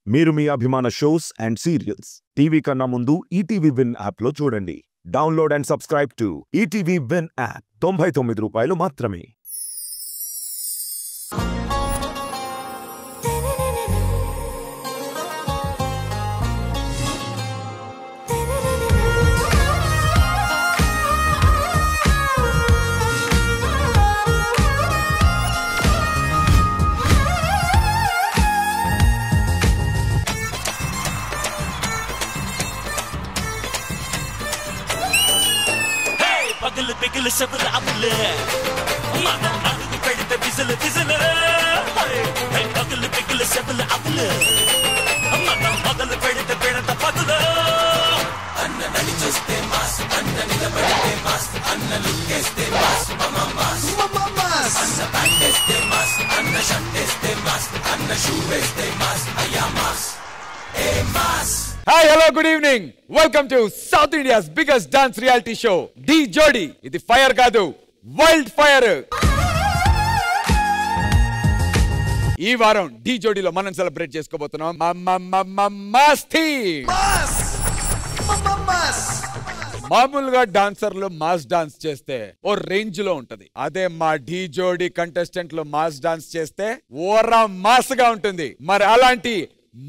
మీరు మీ అభిమాన shows and serials TV కన్నా ముందు ఈటీవీ విన్ యాప్ లో చూడండి. Download and subscribe to ETV win app. 99 రూపాయలు మాత్రమే. పగలు పిగలు సబులు అబులే మనం అడుగు పెడితే విజలు విజలు పగలు పిగలు సబులు అబులే మనం పగలు పెడితే పెడత పగలు అన్న నడి చూస్తే మాస్ అన్న నిలబడితే మాస్ అన్న లుక్కేస్తే మాస్ మమ మాస్ అన్న ప్యాంటేస్తే మాస్ అన్న షర్టేస్తే మాస్ అన్న షూ వేస్తే మాస్ అయ్యా mass A mass. Hi, hello, good evening. Welcome to South India's biggest dance reality show, D Jodi. Idi fire kaadu, wild fire. ఈ వారం డి జోడీలో మనం సెలబ్రేట్ చేసుకోబోతున్నాం మస్తి. మామూలుగా డాన్సర్లు మాస్ డాన్స్ చేస్తే ఓ రేంజ్ లో ఉంటది. అదే మా డి జోడీ కంటెస్టెంట్లు మాస్ డాన్స్ చేస్తే ఓరా మాస్ గా ఉంటుంది. మరి అలాంటి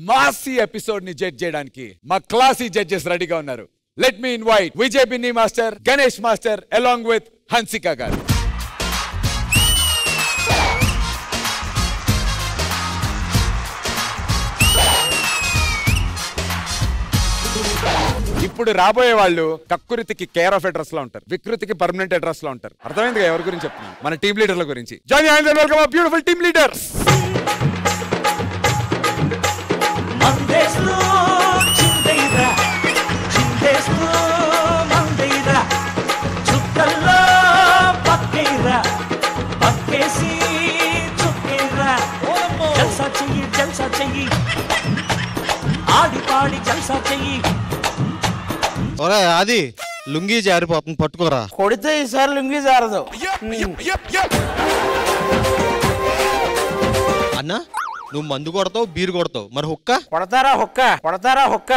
మాసీ ఎపిసోడ్ ని జడ్జ్ చేయడానికి మా క్లాసీ జడ్జెస్ రెడీగా ఉన్నారు. Let me invite Vijay Binny master, Ganesh master along with Hansika గారు. ఇప్పుడు రాబోయే వాళ్ళు కక్కురితికి కేర్ ఆఫ్ అడ్రస్ లో ఉంటారు, వికృతికి పర్మనెంట్ అడ్రస్ లో ఉంటారు. అర్థమైంది ఎవరి గురించి చెప్తున్నాను? మన టీమ్ లీడర్ల గురించి. Join hands and welcome our beautiful team leaders. మందేస్లో చిందైరా చిందేస్లో మందైరా చుక్కల్లో పక్కైరా పక్కేసి చుక్కైరా జల్సా చెయ్యి ఆడి పాడి జల్సా చెయ్యి. ఒరే ఆది, లుంగీ జారిపోతుంది, పట్టుకోరా. కొడితే ఈసారి లుంగీ జారదు. అన్నా, నువ్వు మందు కొడతావు, బీరు కొడతావు, మరి హుక్క కొడతారా హుక్క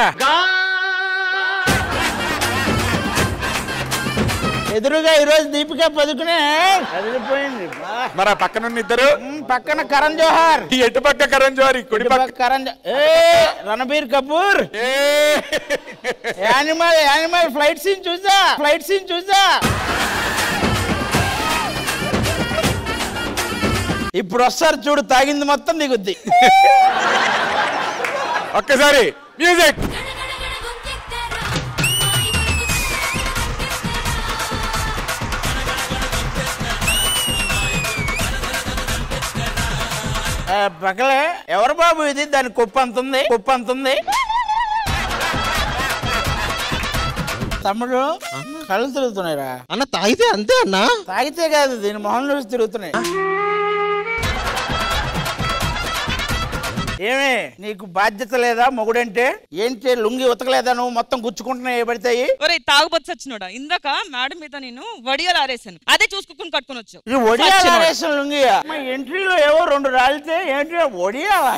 ఎదురుగా ఈరోజు దీపిక పదుకునే అదిరిపోయింది. మరి ఆ పక్కన ఇద్దరు, పక్కన కరణ్ జోహార్, ఎటు పక్క కరణ్ జోహార్, కుడి పక్క Ranbir Kapoor. Animal flight scene చూసా. ఇప్పుడు వస్తారు చూడు, తాగింది మొత్తం దిగుద్ది. ఒక్కసారి మ్యూజిక్. పక్కలే ఎవరు బాబు ఇది? దాని కుప్ప అంతుంది. తమ్ముడు కళ్ళు తిరుగుతున్నాయిరా అన్న. తాగితే అంతే అన్నా. తాగితే కాదు, దీని మొహం చూసి తిరుగుతున్నాయి. ఏమే నీకు బాధ్యత లేదా? మొగుడంటే ఏంటి? లుంగి ఉతకలేదా నువ్వు? మొత్తం గుచ్చుకుంటున్నాయి పడతాయి. ఒరే తాగుబోతు సచ్చినోడా, ఇందాక మేడం మీద నేను వడియాలు ఆరేసాను, అదే చూసుకుని కట్టుకుని వచ్చావు. ఇది వడియాలు ఆరేసిన లుంగియా? మా ఎంట్రీలో ఏవో 2 రాలితే ఏంటి వడియాలా?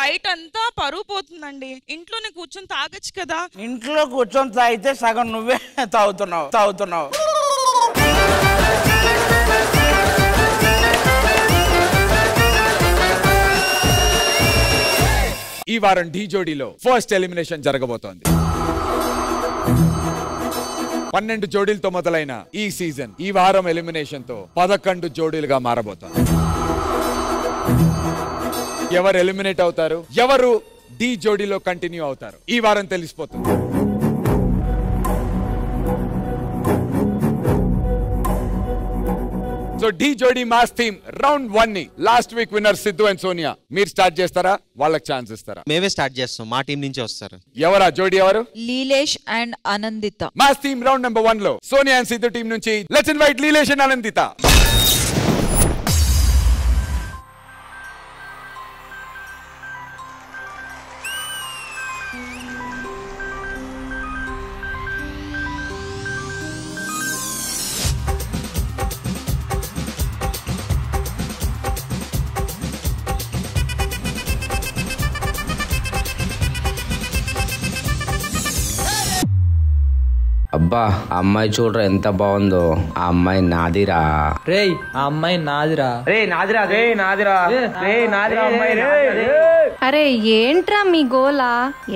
బయట అంతా పరువు పోతుందండి, ఇంట్లోనే కూర్చొని తాగొచ్చు కదా. ఇంట్లో కూర్చొని తాగితే సగం నువ్వే తాగుతున్నావు. ఈ వారం డి జోడీలో ఫస్ట్ ఎలిమినేషన్ జరగబోతోంది. 12 జోడీలతో మొదలైన ఈ సీజన్ ఈ వారం ఎలిమినేషన్ తో 11 జోడీలుగా మారబోతోంది. ఎవరు ఎలిమినేట్ అవుతారు, ఎవరు డి జోడీలో కంటిన్యూ అవుతారు, ఈ వారం తెలిసిపోతుంది. సో డి జోడీ మాస్ థీమ్ రౌండ్ 1 ని last week winner Siddhu and Sonia మీరు స్టార్ట్ చేస్తారా, వాళ్ళకి ఛాన్స్ ఇస్తారా? మేమే స్టార్ట్ చేస్తాం, మా టీం నుంచి వస్తారు. ఎవరా జోడీ? ఎవరు? Leelesh and Anandita. Mass theme round number 1 లో సోనియా అండ్ సిద్ధు టీం నుంచి let's invite Leelesh and Anandita. అబ్బా అమ్మాయి చూడరా ఎంత బాగుందో. ఆ అమ్మాయి నాదిరా. రేయ్ ఆ అమ్మాయి నాదిరా. అరే ఏంట్రా మీ గోలా?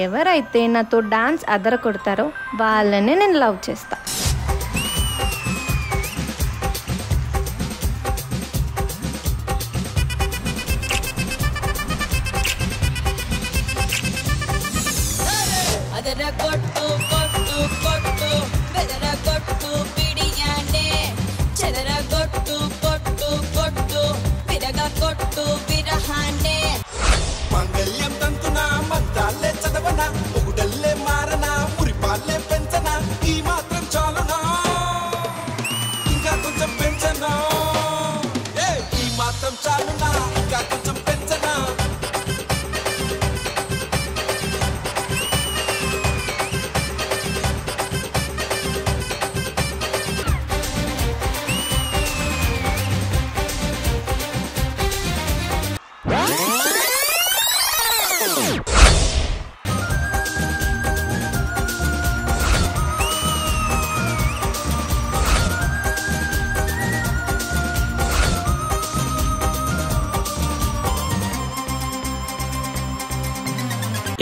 ఎవరైతే నాతో డాన్స్ అదర కొడతారో వాళ్ళనే నేను లవ్ చేస్తా. మంగళ్యం తంతునా మంత్రాలే చదవనా ఒకటల్లే మారనా మురిపాలే పెంచనా ఈ మాత్రం చాలునా ఇంకా కొంచెం పెంచనా ఈ మాత్రం చాలునా ఇంకా కొంచెం పెంచనా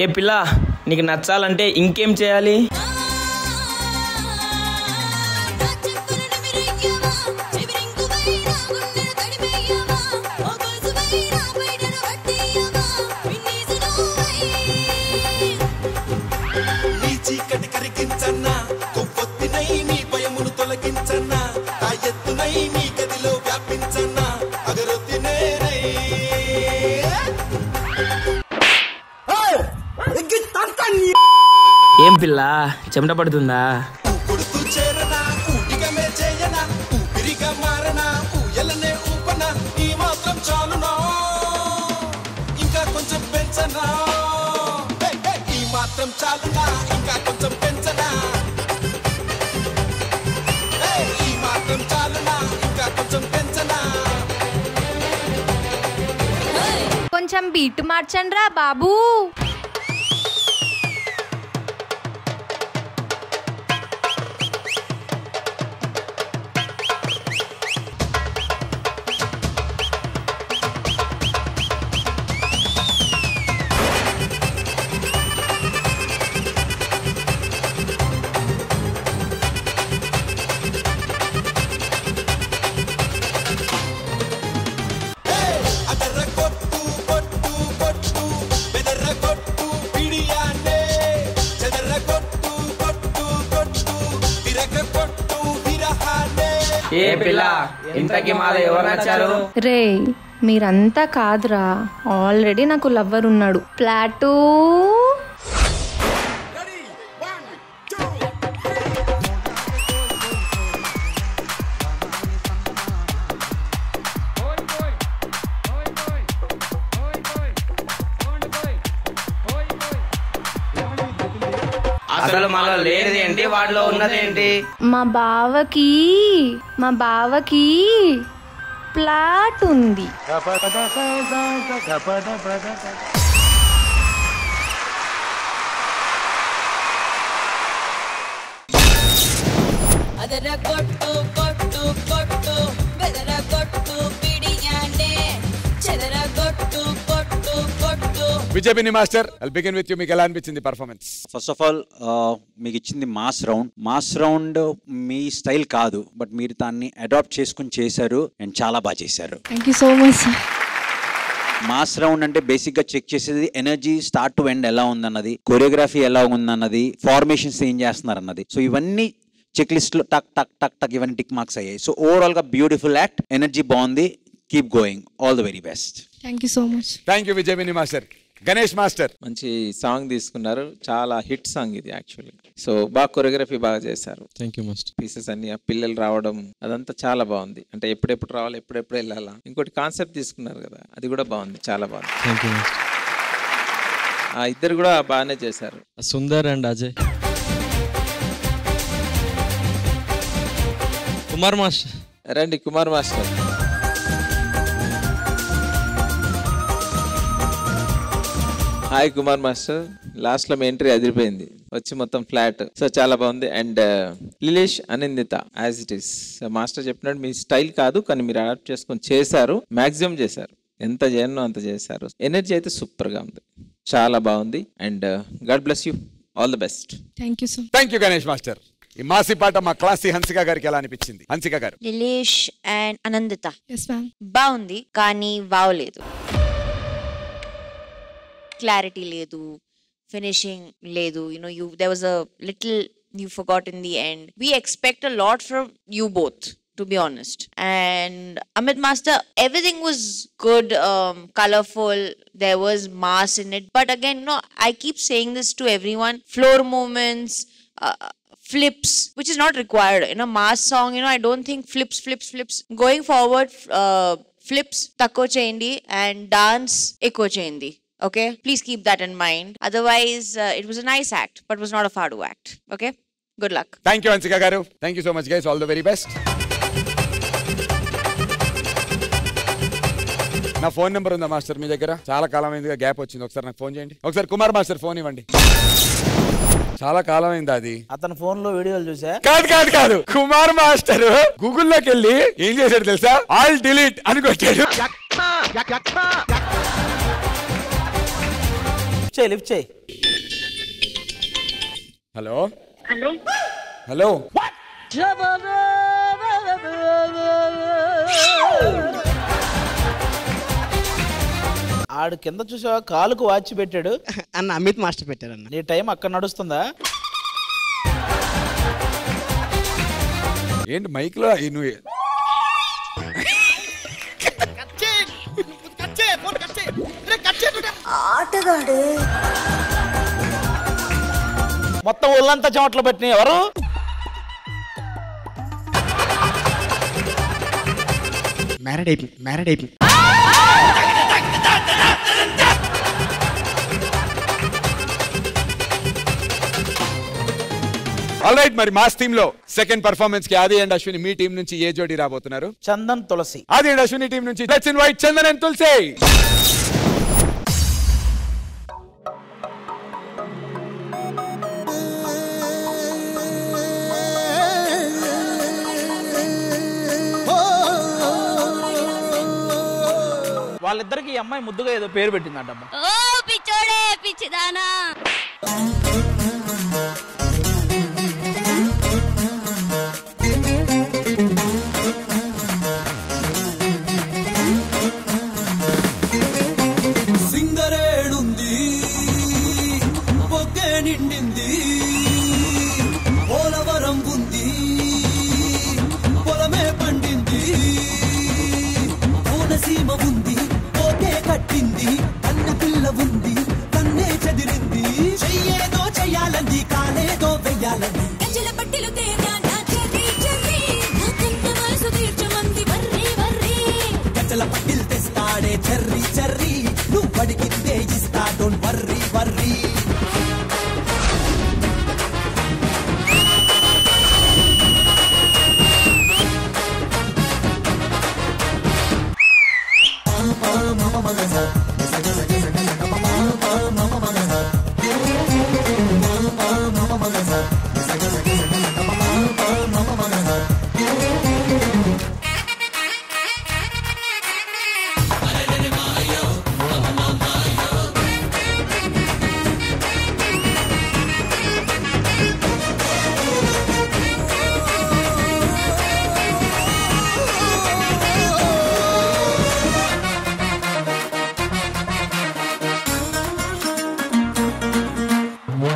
ఏ పిల్ల, నీకు నచ్చాలంటే ఇంకేం చేయాలి? నీ చీకటి కరిగించన్నా కొవ్వొత్తినై నీ భయమును తొలగించన్నా ఆ ఎత్తునై నీ గదిలో వ్యాపించన్నా అగరొత్తినే ఏం పిల్ల చెమట పడుతుందా? కొడుతూ చేరనా ఊటిగమే చేయనా ఊపిరిగా మారనా ఊయలనే ఊపనా ఈ మాత్రం చాలునా ఇంకా కొంచెం పెంచనా ఈ మాత్రం చాలునా ఇంకా కొంచెం పెంచనా ఈ మాత్రం చాలునా ఇంకా కొంచెం పెంచనా కొంచెం బీట్ మార్చండి రా బాబూ. ఏ పిల్ల, ఇంతకీ మాలో ఎవరు నచ్చారు? రే మీరంతా కాదురా, ఆల్రెడీ నాకు లవ్వర్ ఉన్నాడు, ప్లాటూ. అసలు మాలో లేనిదేంటి, వాడిలో ఉన్నదేంటి? మా బావకి ప్లాట్ ఉంది. Vijay master, I'll begin with you. మీకు ఎలా అనిపించింది పర్ఫార్మెన్స్? ఫస్ట్ ఆఫ్ ఆల్ మీకు ఇచ్చింది మాస్ రౌండ్ మీ స్టైల్ కాదు, బట్ మీరు దాన్ని అడాప్ట్ చేసుకుని చేశారు అండ్ చాలా బాగా చేశారు. Thank you so much sir. Mass round అంటే బేసిక్ గా చెక్ చేసేది ఎనర్జీ స్టార్ట్ టు ఎండ్ ఎలా ఉందన్నది, కొరియోగ్రఫీ ఎలా ఉందన్నది, ఫార్మేషన్స్ ఏం చేస్తున్నారు అన్నది. సో ఇవన్నీ చెక్ లిస్ట్ లో టక్ టక్ టక్ టక్ ఇవన్నీ టిక్ మార్క్స్ అయ్యాయి. సో ఓవరాల్ గా బ్యూటిఫుల్ యాక్ట్, ఎనర్జీ బాగుంది, keep going, all the very best. Thank you so much. Thank you Vijay master. Ganesh master, మంచి సాంగ్ తీసుకున్నారు, చాలా హిట్ సాంగ్ ఇది యాక్చువల్లీ. సో బాగా కొరియోగ్రఫీ బాగా చేశారు. Thank you master. పీసెస్ అన్ని ఆ పిల్లలు రావడం అదంతా చాలా బాగుంది. అంటే ఎప్పుడెప్పుడు రావాలి, ఎప్పుడెప్పుడు వెళ్ళాలా. ఇంకోటి కాన్సెప్ట్ తీసుకున్నారు కదా, అది కూడా బాగుంది, చాలా బాగుంది. Thank you master. ఆ ఇద్దరు కూడా బాగానే చేశారు, సుందర్ అండ్ అజయ్. కుమార్ మాస్టర్ రండి. Kumar master, hi Kumar master, last లో మీ ఎంట్రీ అదిరిపోయింది, వచ్చి మొత్తం ఫ్లాట్. సో చాలా బాగుంది. And Lilesh Anindita as it is master చెప్పినట్టు మీ స్టైల్ కాదు, కానీ మీరు అడాప్ట్ చేసుకొని చేశారు, మాక్సిమం చేశారు, ఎంత చేయనో అంత చేశారు. ఎనర్జీ అయితే సూపర్ గా ఉంది, చాలా బాగుంది. And God bless you, all the best. Thank you sir. Thank you Ganesh master. ఈ మాసి పాట మా క్లాసీ హన్సిక గారికి ఎలా అనిపించింది? హన్సిక గారు. లిలేష్ అండ్ అనందిత ఎస్ మ్యామ్. బాగుంది కానీ వావ్ లేదు, క్లారిటీ లేదు, ఫినిషింగ్ లేదు. There was a little you forgot in the end. We expect a lot from you both, to be honest. And Amit Master, everything was good, colorful, there was mass in it. But again, I keep saying this to everyone, floor movements, flips, which is not required in a mass song. I don't think flips. Going forward, flips takko cheyandi and dance ekko cheyandi. Okay, please keep that in mind. Otherwise, it was a nice act, but it was not a Fadu act. Okay, good luck. Thank you, Hansika garu. Thank you so much, guys. All the very best. నా phone number ఉందా master మీ దగ్గర? చాలా కాలం అయిందిగా, gap వచ్చింది, ఒకసారి నాకు phone చేయండి. ఒకసారి కుమార్ మాస్టర్ ఫోన్ ఇవ్వండి. చాలా కాలం అయిందా అది? అతని ఫోన్ లో వీడియోలు చూసా. కాదు కుమార్ మాస్టర్ గూగుల్లోకి వెళ్ళి ఏం చేశాడు తెలుసా? ఆల్ డిలీట్ అని కొట్టాడు. లిఫ్ట్ చేయి. Hello hello. ఆడు కింద చూసావా, కాలుకు వాచ్ పెట్టాడు అన్న. అమిత్ మాస్టర్ పెట్టారు అన్న. నీ టైం అక్కడ నడుస్తుందా ఏంటి మైక్ లో నువ్వు? మొత్తం ఒళ్ళంతా చెమట్లు పట్టినాయి. ఎవరు? మ్యారేడ్ అయిపోయింది. ఆల్ రైట్, మరి మాస్ టీమ్ లో సెకండ్ పర్ఫార్మెన్స్ కి ఆది అండ్ అశ్విని మీ టీం నుంచి ఏ జోడి రాబోతున్నారు? చందన్ తులసి. ఆది అండ్ అశ్విని టీం నుంచి లెట్స్ ఇన్వైట్ చందన్ అండ్ తులసి. వాళ్ళిద్దరికి ఈ అమ్మాయి ముద్దుగా ఏదో పేరు పెట్టిందంటమ్మా. ఓ పిచ్చోడే పిచ్చిదానా. సింగరేడుంది పొగ్గే నిండింది, పోలవరం ఉంది పొలమే పండింది, కోనసీమ ఉంది పోతే కట్టింది, అన్న పిల్ల ఉంది కన్నే చెదిరింది, చెయ్యేదో చెయ్యాలంది కాలేదో వెయ్యాలంది. గజల పట్టిల్ తెస్తాడే చెర్రీ చెర్రీ, నువ్వు అడిగితే ఇస్తా డోంట్ వర్రీ వర్రీ.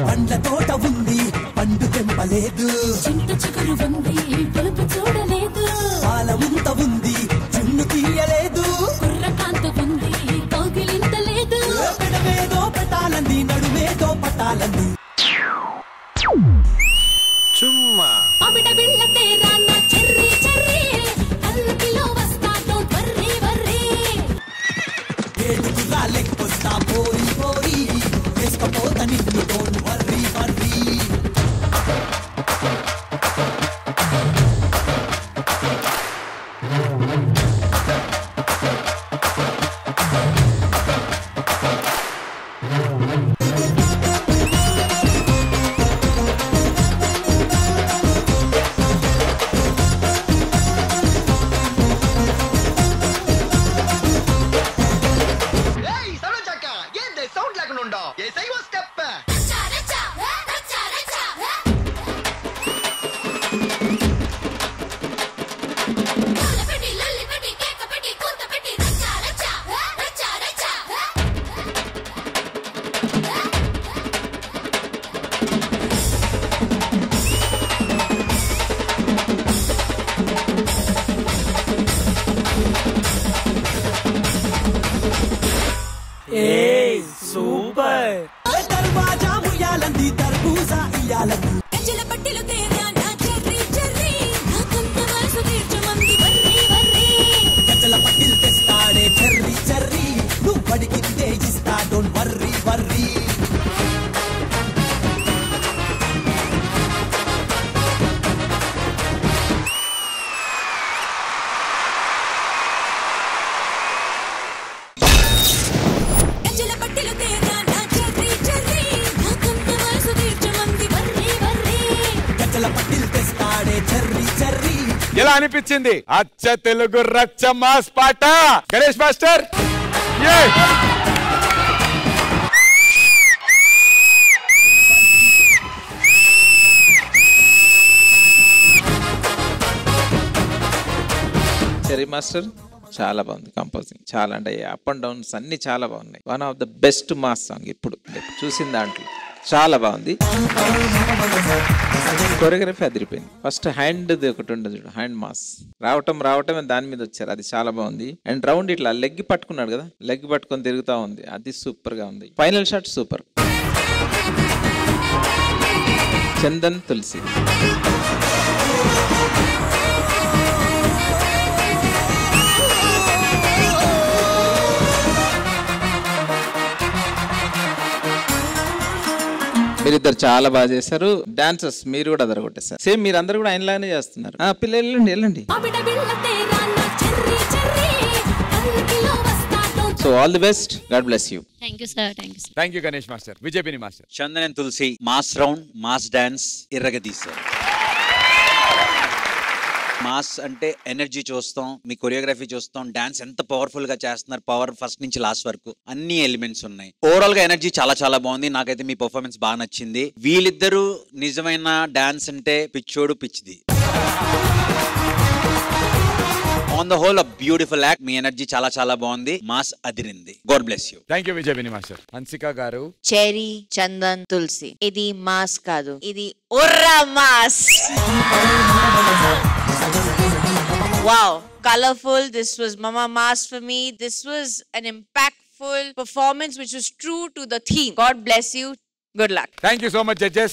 పండ్ల తోట ఉంది పండు తెంపలేదు, చింత చిగురు ఉంది పొలుపు చూడలేదు, పాల ముంత ఉంది చున్ను తీయలేదు, కుర్రకాంత ఉంది కౌగిలింతలేదు, పెడవేదో పెట్టాలంది నడుమేదో పట్టాలంది. చుమ్మా అబిడ బిళ్ళ తేరా నా చెర్రీ చెర్రీ, అల్లకిలో వస్తా డోంట్ వర్రీ వర్రీ. ఏడుగురా లెక్కొస్తా పోయి పోయి, వేసుకపోతా నిన్ను డోంట్ వర్రీ వర్రీ. సూపర్ ఎలా అనిపించింది అచ్చ తెలుగు రచ్చ మాస్ పాట గణేష్ మాస్టర్? చెర్రీ మాస్టర్ చాలా బాగుంది కంపోజింగ్, చాలా అంటే అప్ అండ్ డౌన్స్ అన్ని చాలా బాగున్నాయి. One of the best mass song ఇప్పుడు చూసిన దాంట్లో చాలా బాగుంది. కొరియోగ్రఫీ అదిరిపోయింది. ఫస్ట్ హ్యాండ్ ఒకటి ఉండదు చూడు, హ్యాండ్ మాస్ రావటం దాని మీద వచ్చారు, అది చాలా బాగుంది. అండ్ రౌండ్ ఇట్లా లెగ్ పట్టుకున్నాడు కదా, లెగ్ పట్టుకొని తిరుగుతా ఉంది, అది సూపర్ గా ఉంది. Final shot super. Chandan Tulasi మీరిద్దరు చాలా బాగా చేశారు. డాన్సర్స్ మీరు కూడా అదరగొట్టేశారు. సేమ్ మీరు అందరు కూడా ఆయనలాగానే చేస్తున్నారు. పిల్లలు వెళ్ళండి. So all the best, god bless you. Thank you Ganesh master. Vijay Binni master. Chandan and Tulasi mass round, mass dance ఇర్రగదీశారు. మాస్ అంటే ఎనర్జీ చూస్తాం, మీ కొరియోగ్రఫీ చూస్తాం, డాన్స్ ఎంత పవర్ఫుల్ గా చేస్తున్నారు, పవర్ ఫస్ట్ నుంచి లాస్ట్ వరకు అన్ని ఎలిమెంట్స్ ఉన్నాయి. ఓవరాల్ గా ఎనర్జీ చాలా చాలా బాగుంది. నాకైతే మీ పర్ఫార్మెన్స్ బాగా నచ్చింది. వీళ్ళిద్దరూ నిజమైన డాన్స్ అంటే పిచ్చోడు పిచ్చిది. On the whole beautiful act. మీ ఎనర్జీ చాలా చాలా బాగుంది. మాస్ అదిరింది. God bless you. Thank you Vijay Binni master. Hansika garu. Cherry, Chandan, Tulasi, ఇది మాస్ కాదు, ఇది ఒర్రా mass. Wow, colorful. This was Mama Mass for me. This was an impactful performance which was true to the theme. God bless you. Good luck. Thank you so much, judges.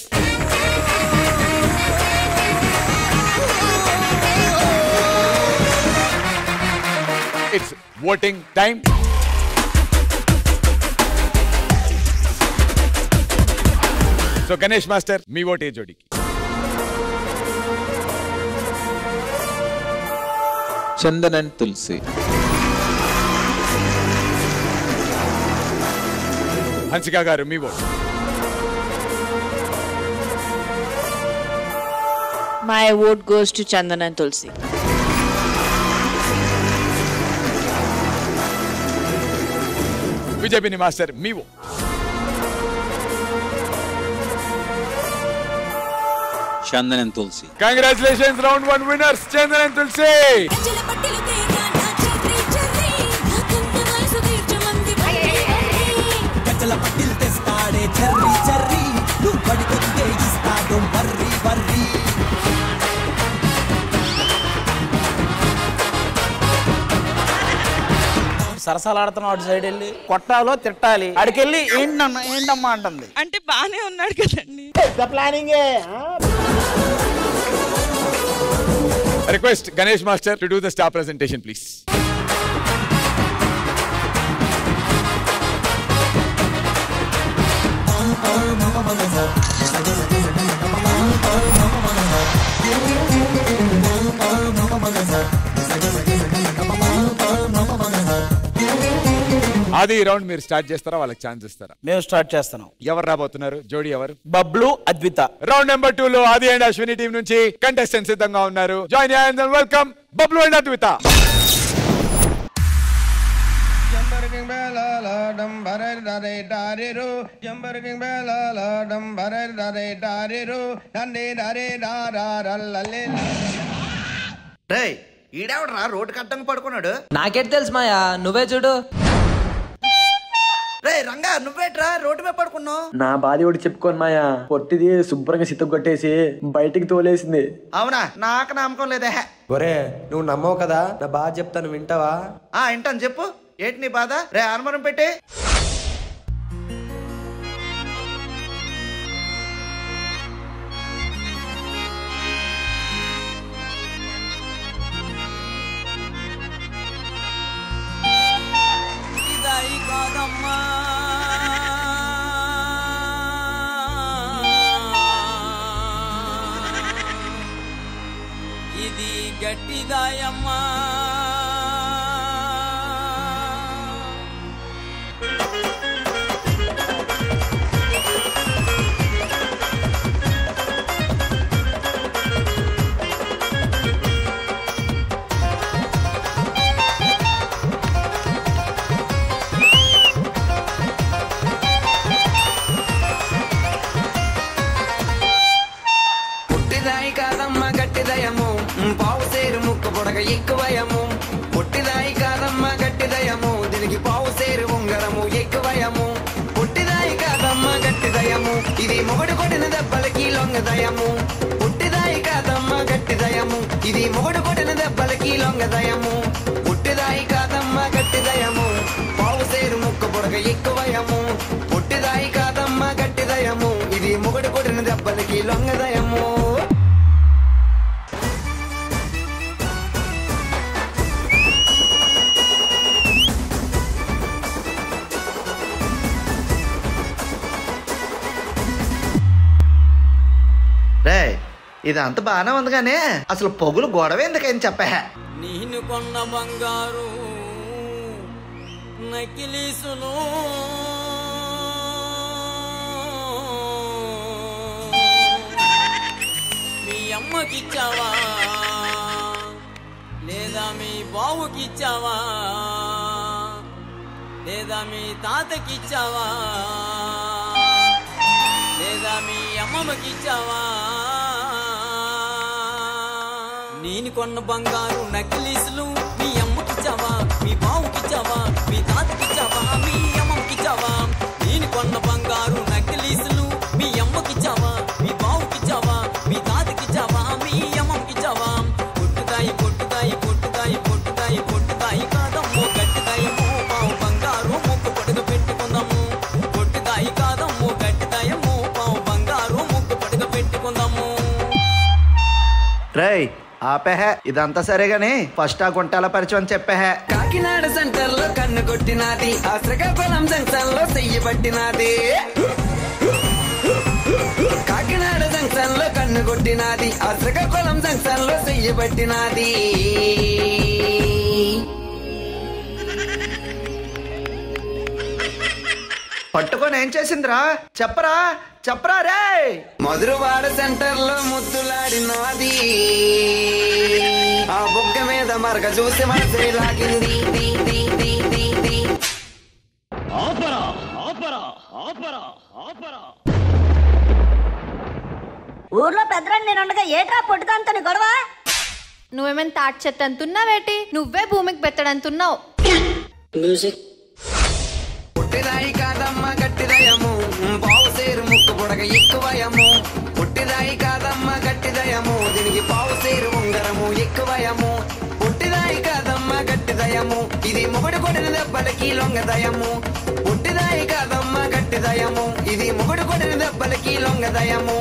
It's voting time. So Ganesh Master, me vote ఏ జోడికి? Chandan and Tulasi. Hansika garu మీ vote. My vote goes to Chandan and Tulsi. Vijay Binni master మీ vote. Chandan and Tulasi. Congratulations, round 1 winners, Chandan and Tulsi. సరసాలాడుతున్నావు అటు side వెళ్ళి కొట్టాలో తిట్టాలి, అడికెళ్ళి ఏంటమ్మా అంటుంది. అంటే బానే ఉన్నాడు కదండి. Planning. Request Ganesh Master to do the star presentation, please. అది ఈ రౌండ్ మీరు స్టార్ట్ చేస్తారా, వాళ్ళకి ఛాన్స్ ఇస్తారా? మేము స్టార్ట్ చేస్తున్నాం. ఎవరు రాబోతున్నారు? జోడీ ఎవరు? బబ్లు, అద్విత. రౌండ్ నెంబర్ 2 లో ఆది అండ్ అశ్విని టీం నుంచి కంటెస్టెంట్ సిద్ధంగా ఉన్నారు. Join and welcome Bablu and Advita. ఈడెవడరా రోడ్డు కట్టంగా పడుకున్నాడు? నాకేట్ తెలుసు మాయా, నువ్వే చూడు. రే రంగా, నువ్వేట్రా రోడ్డు మీద పడుకున్నావు? నా బాధ ఒకటి చెప్పుకోను మాయా, పొట్టిది శుభ్రంగా సిత్త కొట్టేసి బయటికి తోలేసింది. అవునా? నాకు నమ్మకం లేదే. ఒరే నువ్వు నమ్మవు కదా, నా బాధ చెప్తాను వింటావా? వింటాను, చెప్పు. ఏంటి నీ బాధ? రే ఆర్మరం పెట్టి కాదమ్మా ఇది గట్టిదాయమ్మా పుట్టిదాయి కాదమ్మ గట్టిదయము పావు సేరు ముక్కు పొడగ ఎక్కువయము పుట్టిదాయి కాదమ్మ గట్టిదయము దీనికి పావు సేరు ఉంగరము ఎక్కువయము పుట్టిదాయి కాదమ్మ గట్టిదయము ఇది మొగుడు కొట్టిన దెబ్బలకి లొంగదయము పుట్టిదాయి కాదమ్మ గట్టిదయము ఇది మొగుడు కొట్టిన దెబ్బలకి లొంగదయము పుట్టిదాయి కాదమ్మ గట్టిదయము పావు సేరు ముక్కు పొడగ ఎక్కువయము పుట్టిదాయి కాదమ్మ గట్టిదయము ఇది మొగుడు కొట్టిన దెబ్బలకి లొంగదయము రే ఇది అంత బాగానే ఉంది కానీ అసలు పొగులు గొడవ ఎందుకని చెప్పా నేను కొన్న బంగారు నకిలీసులు మీ అమ్మకిచ్చావా లేదా మీ బావుకిచ్చావా లేదా మీ తాతకిచ్చావా లేదా మీ అమ్మమ్మకిచ్చావా నేను కొన్న బంగారు నకిలీసులు మీ అమ్మకిచ్చావా మీ బావుకిచ్చావా మీ తాతకిచ్చావా మీ అమ్మకిచ్చావా నేను కొన్న బంగారు నకిలీసులు మీ అమ్మకిచ్చావా మీ బావుకిచ్చావా మీ తాతకిచ్చావా మీ అమ్మకిచ్చావా పొట్టుతాయి పొట్టుతాయి పొట్టుతాయి పొట్టుతాయి పొట్టుతాయి కాదమ్మో గట్టిదాయమో పావు బంగారు ముక్కు పొడుగు పెట్టుకుందాము పొట్టుతాయి కాదమ్మో గట్టిదాయమో పావు బంగారు ముక్కు పొడుగు పెట్టుకుందాము రేయ్ ఆపేహ ఇదంతా సరే గాని ఫస్ట్ ఆ గుంటాల పరిచయం చెప్పేహ కాకినాడ సెంటర్ లో కన్ను కొట్టినాది ఆ శ్రీకాకుళం జంక్షన్ లో చెయ్యి పట్టినాది కాకినాడ జంక్షన్ లో కన్ను కొట్టినాది ఆ శ్రీకాకుళం జంక్షన్ లో చెయ్యి పట్టినాది పట్టుకొని ఏం చేసిందిరా చెప్పరా చెప్పరా రే మధురవాడ సెంటర్ లో ముద్దులాడినాది ఆ బొగ్గ మీద మరక చూసి మనసే లాగింది ఊర్లో పెద్దరాన్ని నేను ఉండగా ఏట్రా పొట్టుతాంతని గొడవ నువ్వేమైనా తాటి చెత్త అంటున్నావేటి నువ్వే భూమికి బెత్తడంతున్నావు మ్యూజిక్ పుట్టిదాయి కాదమ్మ గట్టిదయము పావు సేరు ముక్కు పొడగ ఎక్కువయము పుట్టిదాయి కాదమ్మ గట్టిదయము దీనికి పావు సేరు ఉంగరము ఎక్కువయము పుట్టిదాయి కాదమ్మ గట్టిదయము ఇది మొగుడు కొట్టిన దెబ్బలకి లొంగదయము పుట్టిదాయి కాదమ్మ గట్టిదయము ఇది మొగుడు కొట్టిన దెబ్బలకి లొంగదయము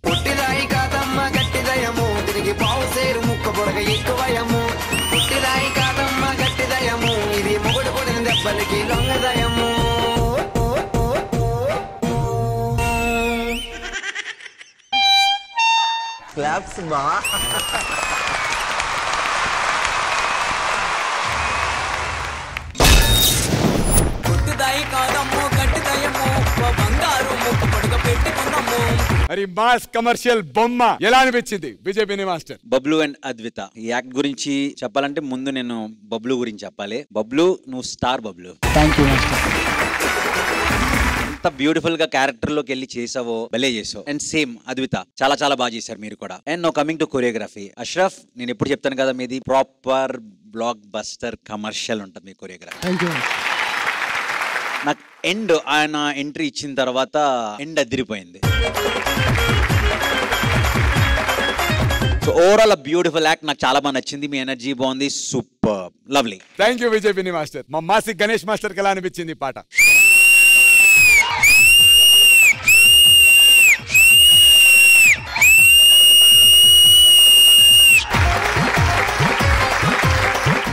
పుట్టిదాయి కాదమ్మ గట్టిదయము తిరిగి పావు సేరు ముక్క పొడగ ఎక్కువయము పుట్టిదాయి కాదమ్మ గట్టిదయము ఇది మొగుడు కొడిన దెబ్బలకి లొంగదయము క్లాప్స్ బా పుట్టిదాయి కాదమ్ము గట్టిదయము బంగారు ముక్క పొడగ పెట్టుకుందాము మరి మాస్ కమర్షియల్ బొమ్మ ఎలా అనిపించింది విజయ్ మాస్టర్? బబ్లు అండ్ అద్విత ఈ యాక్ట్ గురించి చెప్పాలంటే ముందు నేను బబ్లు గురించి చెప్పాలి. బబ్లు నువ్వు స్టార్ బబ్లు. Thank you master. ఎంత బ్యూటిఫుల్ గా క్యారెక్టర్ లోకి వెళ్ళి చేసావో భలే చేసావు. అండ్ సేమ్ అద్విత చాలా చాలా బాగా చేశారు మీరు కూడా. And now coming to choreography, Ashraf నేను ఎప్పుడు చెప్తాను కదా మీది ప్రాపర్ బ్లాక్ బస్టర్ కమర్షియల్ ఉంటుంది మీ కొరియోగ్రఫీ. థాంక్యూ. నాకు ఎండ్ ఆయన ఎంట్రీ ఇచ్చిన తర్వాత ఎండ్ అదిరిపోయింది. సో ఓవరాల్ బ్యూటిఫుల్ యాక్ట్, నాకు చాలా బాగా నచ్చింది. మీ ఎనర్జీ బాగుంది, super lovely. Thank you Vijay master. మా మాసి గణేష్ మాస్టర్ కి ఎలా అనిపించింది పాట?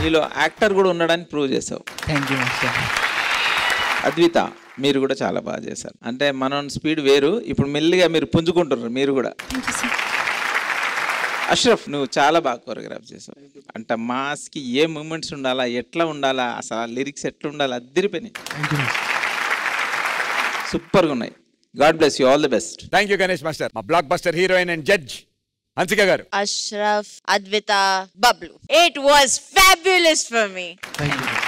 నీలో యాక్టర్ కూడా ఉండడానికి ప్రూవ్ చేసావు. Thank you master. అద్విత మీరు కూడా చాలా బాగా చేశారు. అంటే మనం స్పీడ్ వేరు, ఇప్పుడు మెల్లిగా మీరు పుంజుకుంటున్నారు మీరు కూడా. అష్రఫ్ నువ్వు చాలా బాగా కొరియోగ్రాఫ్ చేసావు. అంటే మాస్కి ఏ మూమెంట్స్ ఉండాలా, ఎట్లా ఉండాలా, అసలు లిరిక్స్ ఎట్లా ఉండాలా అద్దరిపోయినాయి. సూపర్గా ఉన్నాయి. God bless you, all the best. Thank you Ganesh master. మా blockbuster heroine and judge Hansika garu. Ashraf, Advita, Bablu. It was fabulous for me. Thank you.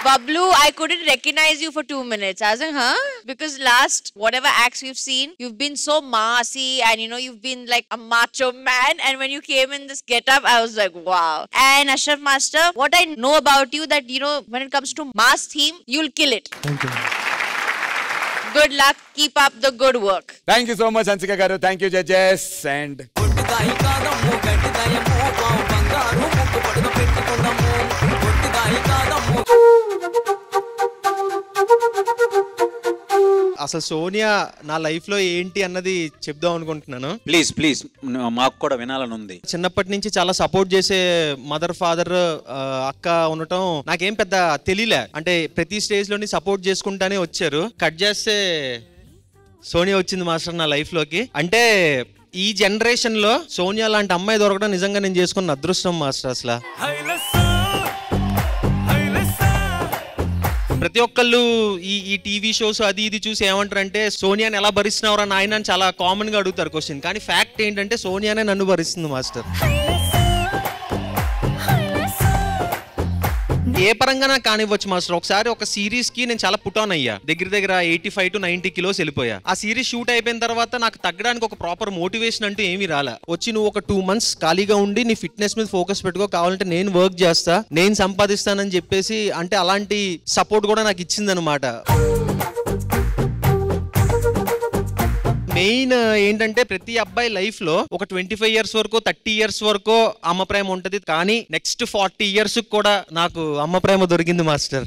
Bablu, I couldn't recognize you for 2 minutes. I was like, huh? Because last whatever acts we've seen, you've been so massy and you know you've been like a macho man. And when you came in this get-up, I was like, wow. And Ashraf Master, what I know about you that you know when it comes to mass theme, you'll kill it. Thank you. Good luck. Keep up the good work. Thank you so much Hansika garu. Thank you judges. And అసలు సోనియా నా life లో ఏంటి అన్నది చెప్దాం అనుకుంటున్నాను. Please please మాకు కూడా వినాలని ఉంది. చిన్నప్పటి నుంచి చాలా సపోర్ట్ చేసే మదర్ ఫాదర్ అక్క ఉండటం నాకేం పెద్ద తెలియలే. అంటే ప్రతి స్టేజ్ లోని సపోర్ట్ చేసుకుంటానే వచ్చారు. కట్ చేస్తే సోనియా వచ్చింది మాస్టర్ నా లైఫ్ లోకి. అంటే ఈ జనరేషన్ లో సోనియా లాంటి అమ్మాయి దొరకడం నిజంగా నేను చేసుకున్న అదృష్టం మాస్టర్. అసలు ప్రతి ఒక్కళ్ళు ఈ టీవీ షోస్ అది ఇది చూసి ఏమంటారంటే సోనియాని ఎలా భరిస్తున్నావురా నాయన అని చాలా కామన్ గా అడుగుతారు క్వశ్చన్. కానీ ఫ్యాక్ట్ ఏంటంటే సోనియానే నన్ను భరిస్తుంది మాస్టర్. ఏ పరంగా నాకు కానివ్వచ్చు మాస్టర్. ఒకసారి ఒక సిరీస్ కి నేను చాలా పుట్ ఆన్ అయ్యా. దగ్గర 85 to 90 kilos వెళ్ళిపోయా. ఆ సిరీస్ షూట్ అయిపోయిన తర్వాత నాకు తగ్గడానికి ఒక ప్రాపర్ మోటివేషన్ అంటూ ఏమీ రాలా. వచ్చి నువ్వు ఒక 2 months ఖాళీగా ఉండి నీ ఫిట్నెస్ మీద ఫోకస్ పెట్టుకో, కావాలంటే నేను వర్క్ చేస్తా, నేను సంపాదిస్తానని చెప్పేసి అంటే అలాంటి సపోర్ట్ కూడా నాకు ఇచ్చిందనమాట. మెయిన్ ఏంటంటే ప్రతి అబ్బాయి లైఫ్ లో ఒక 25 years వరకు 30 years వరకు అమ్మ ప్రేమ ఉంటది. కానీ నెక్స్ట్ 40 years కూడా నాకు అమ్మ ప్రేమ దొరికింది మాస్టర్.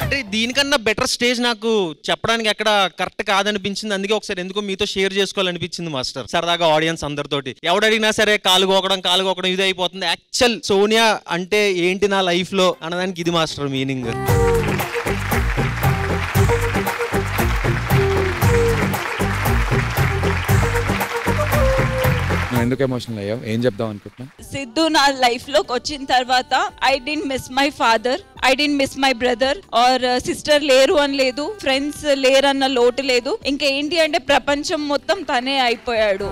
అంటే దీనికన్నా బెటర్ స్టేజ్ నాకు చెప్పడానికి ఎక్కడ కరెక్ట్ కాదనిపించింది. అందుకే ఒకసారి ఎందుకో మీతో షేర్ చేసుకోవాలనిపించింది మాస్టర్. సరదాగా ఆడియన్స్ అందరితోటి ఎవడు అడిగినా సరే కాలు గోకడం ఇది అయిపోతుంది. యాక్చువల్ సోనియా అంటే ఏంటి నా లైఫ్ లో అన్నదానికి ఇది మాస్టర్ మీనింగ్. ఎందుకు ఎమోషనల్ అయ్యావు? ఏం చెప్దాం అనుకుంటున్నా? సిద్ధు నా లైఫ్ లోకి వచ్చిన తర్వాత I didn't miss my father, I didn't miss my brother or sister లేరు అని లేదు, ఫ్రెండ్స్ లేరన్న లోటు లేదు. ఇంకా ఏంటి అంటే ప్రపంచం మొత్తం తనే అయిపోయాడు.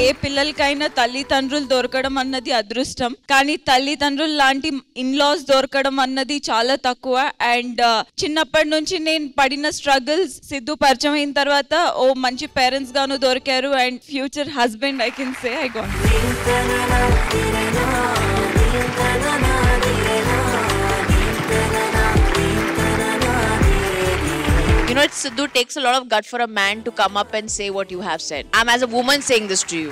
ఏ పిల్లలకైనా తల్లిదండ్రులు దొరకడం అన్నది అదృష్టం, కానీ తల్లిదండ్రులు లాంటి ఇన్లాస్ దొరకడం అన్నది చాలా తక్కువ. అండ్ చిన్నప్పటి నుంచి నేను పడిన స్ట్రగుల్స్ సిద్ధు పరిచయం అయిన తర్వాత ఓ మంచి పేరెంట్స్ గాను దొరికారు and future husband I can say I got. You know, Sidhu takes a lot of gut for a man to come up and say what you have said. I'm as a woman saying this to you.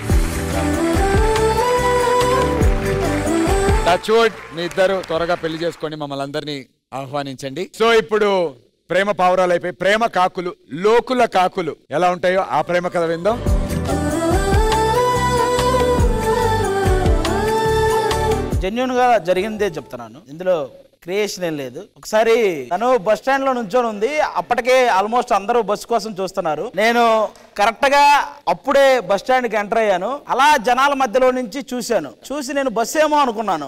Touch wood మీ ఇద్దరు త్వరగా పెళ్లి చేసుకొని మమ్మల్ని అందరినీ ఆహ్వానించండి. So ఇప్పుడు ప్రేమ పావురాలు అయిపోయి ప్రేమ కాకులు, లోకుల కాకులు ఎలా ఉంటాయో ఆ ప్రేమ కథ విందాం. జెన్యున్ గా జరిగిందే చెప్తున్నాను, ఇందులో క్రియేషన్ ఏం లేదు. ఒకసారి తను బస్ స్టాండ్ లో నుంచొని ఉంది. అప్పటికే ఆల్మోస్ట్ అందరూ బస్సు కోసం చూస్తున్నారు. నేను కరెక్ట్ గా అప్పుడే బస్ స్టాండ్ కి ఎంటర్ అయ్యాను. అలా జనాల మధ్యలో నుంచి చూసి నేను బస్సు ఏమో అనుకున్నాను.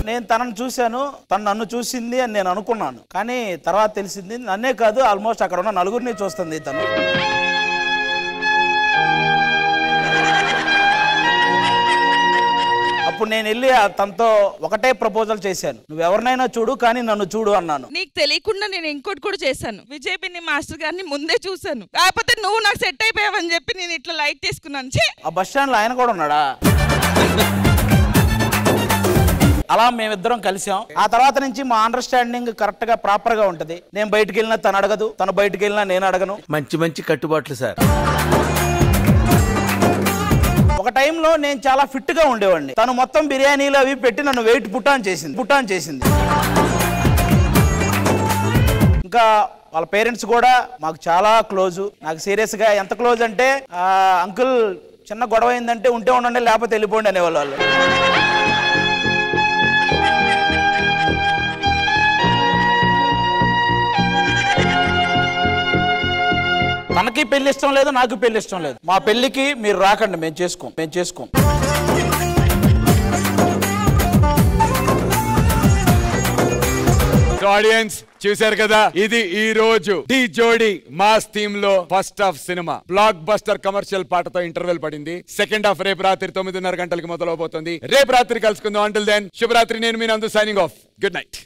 నేను తనను చూశాను, తను నన్ను చూసింది అని నేను అనుకున్నాను. కానీ తర్వాత తెలిసింది నన్నే కాదు ఆల్మోస్ట్ అక్కడ ఉన్న నలుగురిని చూస్తుంది తను. అప్పుడు నేను వెళ్ళి తనతో ఒకటే ప్రపోజల్ చేశాను, నువ్వు ఎవరినైనా చూడు కానీ నన్ను చూడు అన్నాను. నీకు తెలియకుండా నేను ఇంకోటి కూడా చేశాను. విజయ్ పిన్ని మాస్టర్ గారిని ముందే చూశాను, కాకపోతే నువ్వు నాకు సెట్ అయిపోయావని చెప్పి నేను ఇట్లా లైట్ తీసుకున్నాను. ఆ బస్ స్టాండ్ లో ఆయన కూడా ఉన్నాడా? అలా మేమిద్దరం కలిసాం. ఆ తర్వాత నుంచి మా అండర్స్టాండింగ్ కరెక్ట్ గా ప్రాపర్ గా ఉంటది. నేను బయటికి వెళ్ళినా తను అడగదు, తను బయటికి వెళ్ళినా నేను అడగను. మంచి కట్టుబాట్లు సార్. ఒక టైంలో నేను చాలా ఫిట్ గా ఉండేవాడిని. తను మొత్తం బిర్యానీలు అవి పెట్టి నన్ను వెయిట్ పుట్టాన్ చేసింది. ఇంకా వాళ్ళ పేరెంట్స్ కూడా మాకు చాలా క్లోజు. నాకు సీరియస్ గా ఎంత క్లోజ్ అంటే అంకుల్ చిన్న గొడవ అయిందంటే ఉంటే ఉండండి లేకపోతే వెళ్ళిపోండి అనేవాళ్ళు వాళ్ళు. తనకి పెళ్లి ఇష్టం లేదు, నాకు పెళ్లి ఇష్టం లేదు. మా పెళ్లికి మీరు రాకండి, మేము చేసుకోం. ఆడియన్స్ చూశారు కదా, ఇది ఈ రోజు ఢీ జోడీ మాస్ థీమ్ లో first half cinema. Blockbuster commercial పాటతో ఇంటర్వెల్ పడింది. సెకండ్ హాఫ్ రేపు రాత్రి 9:30 గంటలకి మొదలవబోతుంది. రేపు రాత్రి కలుసుకుందాం. అంటిల్ దెన్ శుభరాత్రి. నేను మీ నందు సైనింగ్ ఆఫ్. Good night.